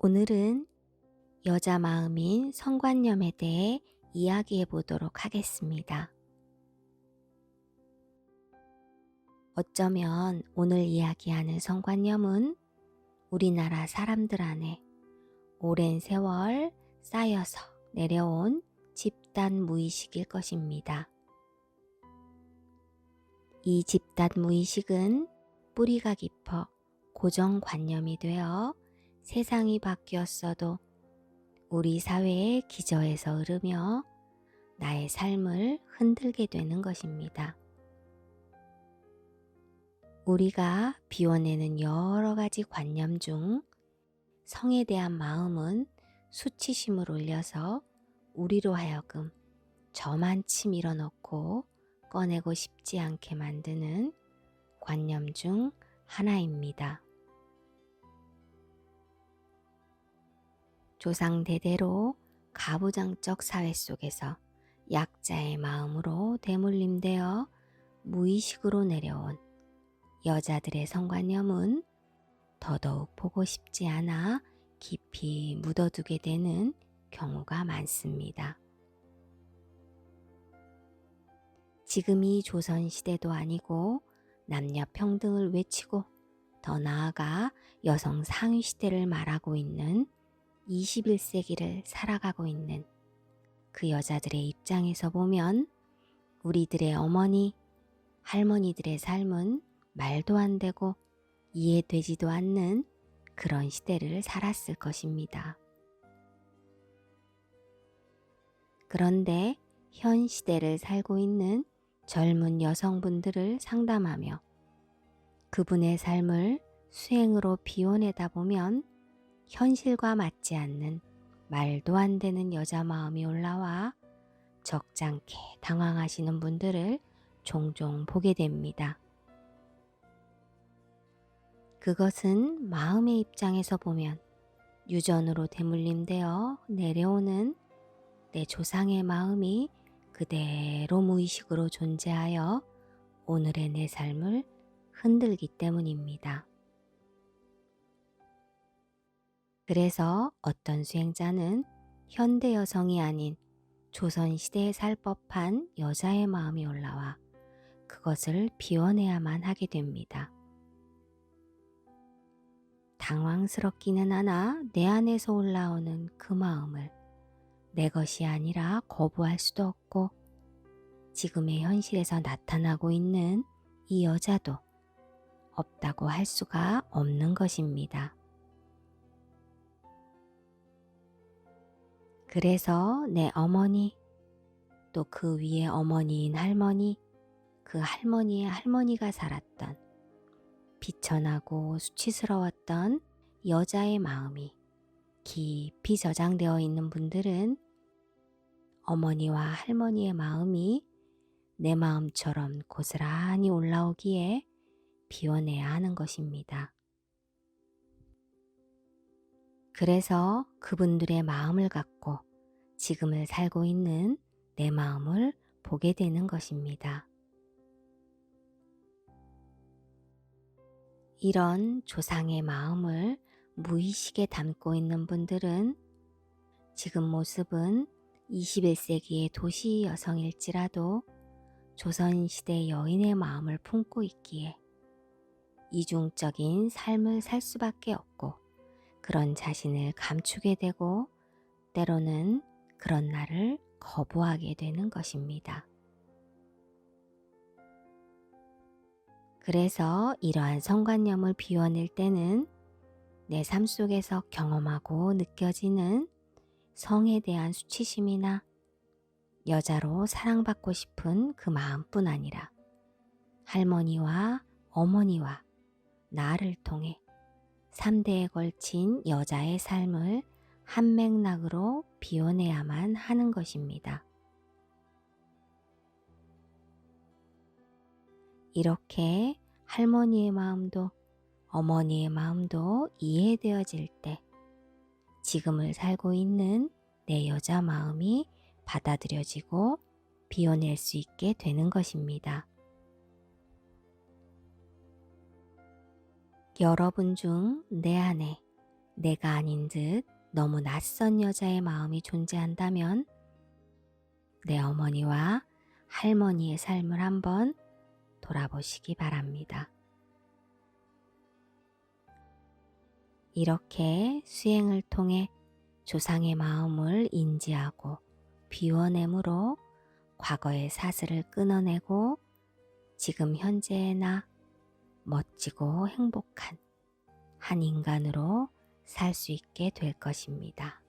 오늘은 여자 마음인 성관념에 대해 이야기해 보도록 하겠습니다. 어쩌면 오늘 이야기하는 성관념은 우리나라 사람들 안에 오랜 세월 쌓여서 내려온 집단 무의식일 것입니다. 이 집단 무의식은 뿌리가 깊어 고정관념이 되어 세상이 바뀌었어도 우리 사회의 기저에서 흐르며 나의 삶을 흔들게 되는 것입니다. 우리가 비워내는 여러 가지 관념 중 성에 대한 마음은 수치심을 올려서 우리로 하여금 저만치 밀어넣고 꺼내고 싶지 않게 만드는 관념 중 하나입니다. 조상대대로 가부장적 사회 속에서 약자의 마음으로 대물림되어 무의식으로 내려온 여자들의 성관념은 더더욱 보고 싶지 않아 깊이 묻어두게 되는 경우가 많습니다. 지금이 조선시대도 아니고 남녀 평등을 외치고 더 나아가 여성 상위시대를 말하고 있는 21세기를 살아가고 있는 그 여자들의 입장에서 보면 우리들의 어머니, 할머니들의 삶은 말도 안 되고 이해되지도 않는 그런 시대를 살았을 것입니다. 그런데 현 시대를 살고 있는 젊은 여성분들을 상담하며 그분의 삶을 수행으로 비워내다 보면 현실과 맞지 않는 말도 안 되는 여자 마음이 올라와 적잖게 당황하시는 분들을 종종 보게 됩니다. 그것은 마음의 입장에서 보면 유전으로 대물림되어 내려오는 내 조상의 마음이 그대로 무의식으로 존재하여 오늘의 내 삶을 흔들기 때문입니다. 그래서 어떤 수행자는 현대 여성이 아닌 조선시대에 살 법한 여자의 마음이 올라와 그것을 비워내야만 하게 됩니다. 당황스럽기는 하나 내 안에서 올라오는 그 마음을 내 것이 아니라 거부할 수도 없고 지금의 현실에서 나타나고 있는 이 여자도 없다고 할 수가 없는 것입니다. 그래서 내 어머니, 또 그 위에 어머니인 할머니, 그 할머니의 할머니가 살았던 비천하고 수치스러웠던 여자의 마음이 깊이 저장되어 있는 분들은 어머니와 할머니의 마음이 내 마음처럼 고스란히 올라오기에 비워내야 하는 것입니다. 그래서 그분들의 마음을 갖고 지금을 살고 있는 내 마음을 보게 되는 것입니다. 이런 조상의 마음을 무의식에 담고 있는 분들은 지금 모습은 21세기의 도시 여성일지라도 조선시대 여인의 마음을 품고 있기에 이중적인 삶을 살 수밖에 없고 그런 자신을 감추게 되고 때로는 그런 나를 거부하게 되는 것입니다. 그래서 이러한 성관념을 비워낼 때는 내 삶 속에서 경험하고 느껴지는 성에 대한 수치심이나 여자로 사랑받고 싶은 그 마음뿐 아니라 할머니와 어머니와 나를 통해 3대에 걸친 여자의 삶을 한 맥락으로 비워내야만 하는 것입니다. 이렇게 할머니의 마음도 어머니의 마음도 이해되어질 때 지금을 살고 있는 내 여자 마음이 받아들여지고 비워낼 수 있게 되는 것입니다. 여러분 중 내 안에 내가 아닌 듯 너무 낯선 여자의 마음이 존재한다면 내 어머니와 할머니의 삶을 한번 돌아보시기 바랍니다. 이렇게 수행을 통해 조상의 마음을 인지하고 비워냄으로 과거의 사슬을 끊어내고 지금 현재의 나 멋지고 행복한 한 인간으로 살 수 있게 될 것입니다.